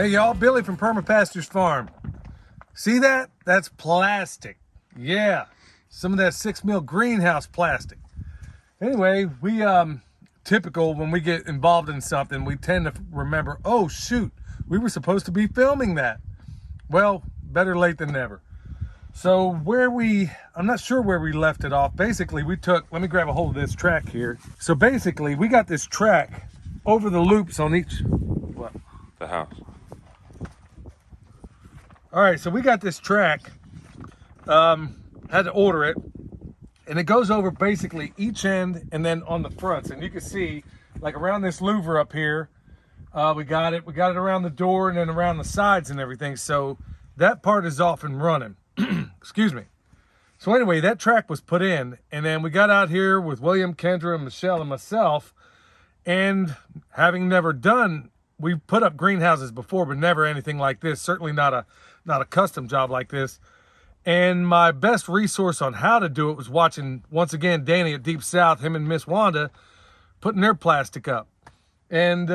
Hey y'all, Billy from Perma Pastures Farm. See that? That's plastic. Yeah, some of that 6 mil greenhouse plastic. Anyway, we typical when we get involved in something, we tend to remember, oh shoot, we were supposed to be filming that. Well, better late than never. So I'm not sure where we left it off. Basically, let me grab a hold of this track here. So basically, we got this track over the loops on each, what? The house. All right, so we got this track, had to order it, and it goes over basically each end and then on the fronts. And you can see, like around this louver up here, we got it around the door and then around the sides and everything. So that part is off and running. Excuse me. So anyway, that track was put in, and then we got out here with William, Kendra, and Michelle and myself, and having never done, we've put up greenhouses before, but never anything like this. Certainly not a custom job like this. And my best resource on how to do it was watching, once again, Danny at Deep South, him and Miss Wanda, putting their plastic up. And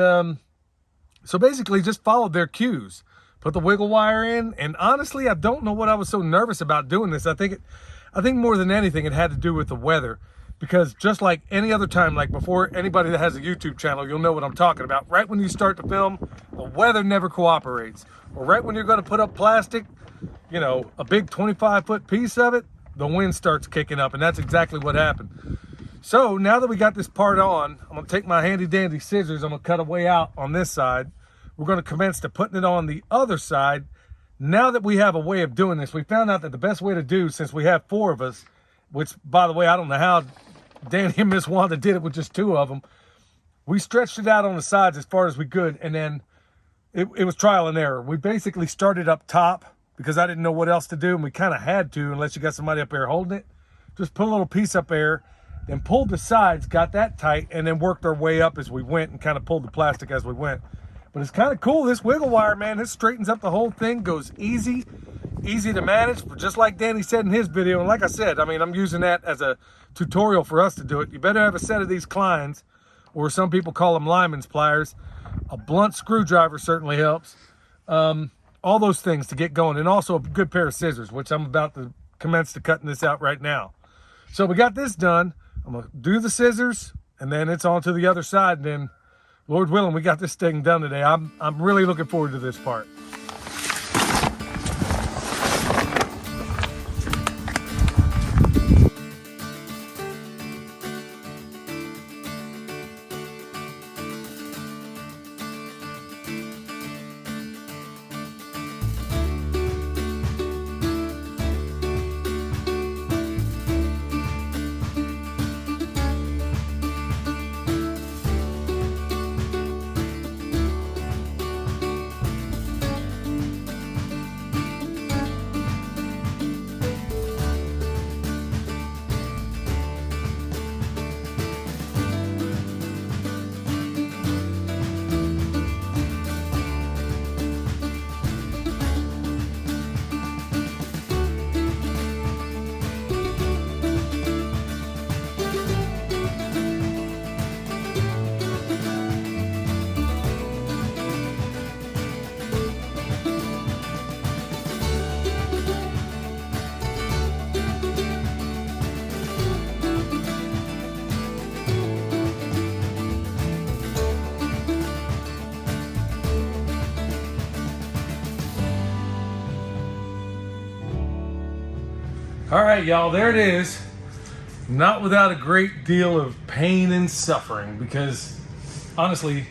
so basically just followed their cues. Put the wiggle wire in, and honestly, I don't know what I was so nervous about doing this. I think more than anything, it had to do with the weather. Because just like any other time, like before, anybody that has a YouTube channel, you'll know what I'm talking about. Right when you start to film, the weather never cooperates. Or right when you're going to put up plastic, you know, a big 25-foot piece of it, the wind starts kicking up, and that's exactly what happened. So now that we got this part on, I'm going to take my handy dandy scissors. I'm going to cut a way out on this side. We're going to commence to putting it on the other side. Now that we have a way of doing this, we found out that the best way to do, since we have 4 of us, which, by the way, I don't know how Danny and Miss Wanda did it with just 2 of them. We stretched it out on the sides as far as we could, and then it was trial and error. We basically started up top because I didn't know what else to do, and we kind of had to unless you got somebody up there holding it. Just put a little piece up there, then pulled the sides, got that tight, and then worked our way up as we went and kind of pulled the plastic as we went. But it's kind of cool. This wiggle wire, man, this straightens up the whole thing, goes easy to manage, just like Danny said in his video. And like I said, I mean, I'm using that as a tutorial for us to do it. You better have a set of these Kleins, or some people call them Lyman's pliers. A blunt screwdriver certainly helps. All those things to get going, and also a good pair of scissors, which I'm about to commence to cutting this out right now. So we got this done. I'm gonna do the scissors, and then it's on to the other side, and then Lord willing, we got this thing done today. I'm really looking forward to this part. All right, y'all, there it is. Not without a great deal of pain and suffering, because honestly,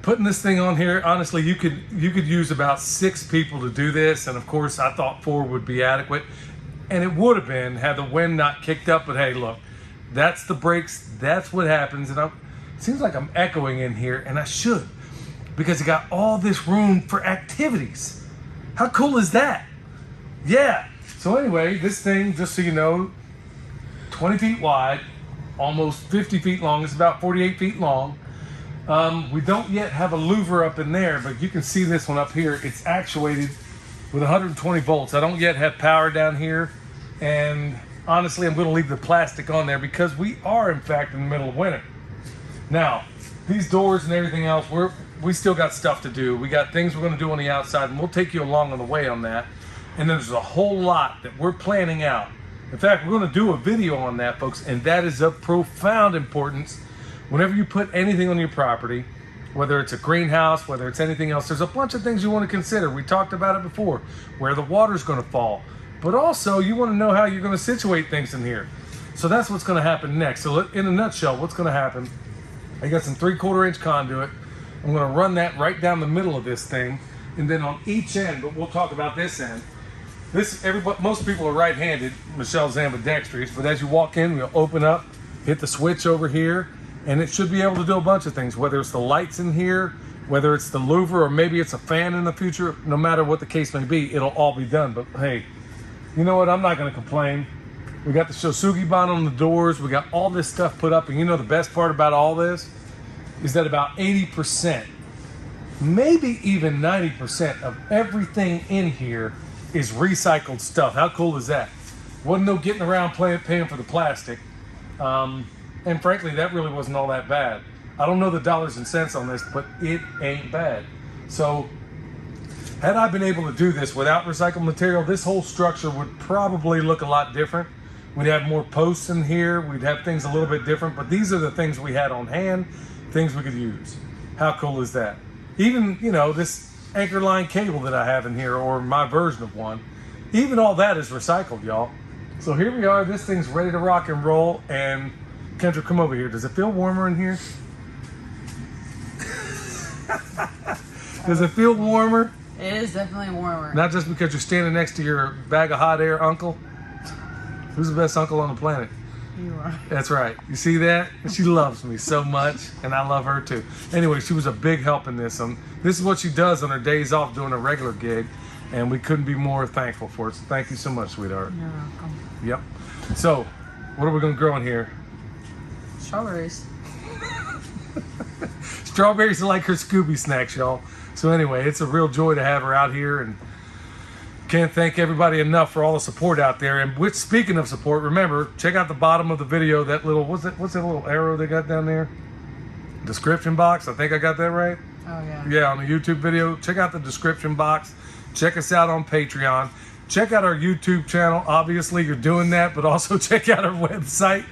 putting this thing on here, honestly, you could use about 6 people to do this, and of course I thought 4 would be adequate, and it would have been had the wind not kicked up. But hey, look, that's the brakes, that's what happens. And it seems like I'm echoing in here, and I should, because it got all this room for activities. How cool is that? Yeah. So anyway, this thing, just so you know, 20 feet wide, almost 50 feet long. It's about 48 feet long. We don't yet have a louver up in there, but you can see this one up here. It's actuated with 120 volts. I don't yet have power down here, and honestly, I'm going to leave the plastic on there because we are, in fact, in the middle of winter. Now, these doors and everything else, we still got stuff to do. We got things we're going to do on the outside, and we'll take you along on the way on that. And then there's a whole lot that we're planning out. In fact, we're going to do a video on that, folks, and that is of profound importance. Whenever you put anything on your property, whether it's a greenhouse, whether it's anything else, there's a bunch of things you want to consider. We talked about it before, where the water's going to fall. But also, you want to know how you're going to situate things in here. So that's what's going to happen next. So in a nutshell, what's going to happen, I got some 3/4 inch conduit. I'm going to run that right down the middle of this thing. And then on each end, but we'll talk about this end. Most people are right-handed. Michelle's ambidextrous. But as you walk in, we'll open up, hit the switch over here, and it should be able to do a bunch of things, whether it's the lights in here, whether it's the louver, or maybe it's a fan in the future. No matter what the case may be, it'll all be done. But hey, you know what? I'm not going to complain. We got the Shosugi bond on the doors. We got all this stuff put up. And you know the best part about all this is that about 80%, maybe even 90% of everything in here is recycled stuff. How cool is that? Wasn't no getting around paying for the plastic. And frankly, that really wasn't all that bad. I don't know the dollars and cents on this, but it ain't bad. So had I been able to do this without recycled material, this whole structure would probably look a lot different. We'd have more posts in here. We'd have things a little bit different, but these are the things we had on hand, things we could use. How cool is that? Even, you know, this anchor line cable that I have in here, or my version of one, even all that is recycled, y'all. So here we are. This thing's ready to rock and roll. And Kendra, come over here. Does it feel warmer in here? Does it feel warmer? It is definitely warmer. Not just because you're standing next to your bag of hot air uncle. Who's the best uncle on the planet? You are. That's right. You see that? She loves me so much, and I love her too. Anyway, she was a big help in this. This is what she does on her days off doing a regular gig, and we couldn't be more thankful for it. So thank you so much, sweetheart. You're welcome. Yep. So, what are we going to grow in here? Strawberries. Strawberries are like her Scooby snacks, y'all. So anyway, it's a real joy to have her out here, and can't thank everybody enough for all the support out there. And which, speaking of support, remember, check out the bottom of the video, that little, what's that little arrow they got down there? Description box, I think I got that right? Oh yeah. Yeah, on the YouTube video, check out the description box. Check us out on Patreon. Check out our YouTube channel. Obviously, you're doing that, but also check out our website.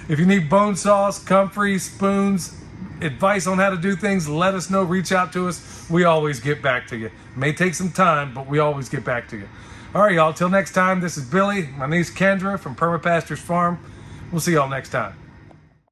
If you need bone saws, comfrey, spoons, advice on how to do things, let us know. Reach out to us. We always get back to you. It may take some time, but we always get back to you. All right, y'all. Till next time, this is Billy, my niece Kendra from Perma Pastures Farm. We'll see y'all next time.